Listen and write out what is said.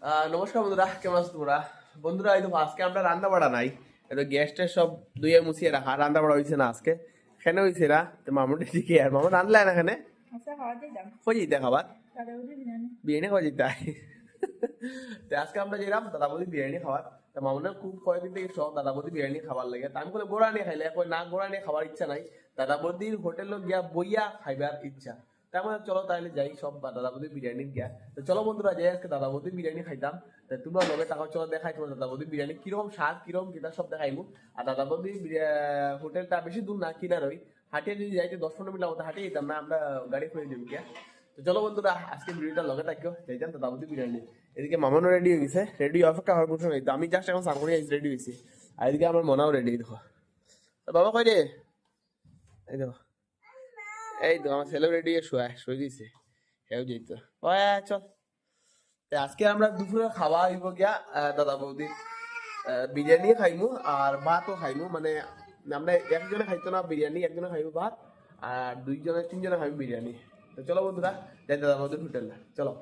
নমস্কার বন্ধুরা, কেমন আছো তোমরা? বন্ধুরা, এই তো আজকে আমরা রান্না বাড়া নাই, এই গ্যাসটা সব ধুয়ে মুছিয়ে রাখা, রান্না বাড়া হয়েছে না আজকে। এখানে হয়েছে না তো মামুন দিকে আর মামুন রান্না না এখানে আচ্ছা খাওয়া দিলাম কই যেতে খাবার তাহলে ওদের বিরিয়ানি বিরিয়ানি খাওয়া যেতে তো আজকে আমরা যেলাম দাদা বৌদি বিরিয়ানি খাবার। তা মামুনের খুব কয়েকদিন থেকে সব দাদা বৌদি বিরিয়ানি খাবার লাগে। তা আমি বলে গোড়া নিয়ে খাইলে কই না, গোড়া নিয়ে খাবার ইচ্ছা নাই, দাদা বৌদির হোটেলে গিয়া বইয়া খাইবার ইচ্ছা। তার মানে চলো তাহলে যাই সব দাদা বৌদি বিরিয়ানি গিয়া। তো চলো বন্ধুরা যাই আজকে দাদা বৌদি বিরিয়ানি খাইতাম। তা তোমরা লগে টাকা চলো দেখাই তোমার দাদা বৌদি বিরিয়ানি কিরকম স্বাদ কিরকম কিনা সব দেখাইমু। আর দাদা বৌদি হোটেলটা বেশি দূর না, কিনার ওই হাঁটিয়ে যদি যাইতে 10-15 মিনিট মতো হাঁটিয়ে যেতাম না, আমরা গাড়ি করে যাবো গিয়া। তো চলো বন্ধুরা আজকে ভিডিওটা লগে থাকিও, যাইতাম দাদা বৌদি বিরিয়ানি। এদিকে মামানো রেডি হয়ে গেছে, রেডি অপেক্ষা হওয়ার কোনো সময় আমি জাস্ট এখন স্নান করে রেডি হয়েছি। আর এদিকে আমার মনাও রেডি। দেখো বাবা কই রে, এই দেখো এই তো আমার ছেলেও রেডি শুয়ে দিয়েছে, হেও যেত চল। আজকে আমরা দুপুরে খাওয়া হইব গিয়া দাদা বৌদি বিরিয়ানি খাইমু আর ভাতও খাইমু। মানে আমরা একজনে খাইতো না বিরিয়ানি, একজনে খাইবো ভাত, আর দুইজনে তিনজনে খাইবো বিরিয়ানি। তো চলো বন্ধুরা যাই দাদা বৌদির হোটেল, চলো।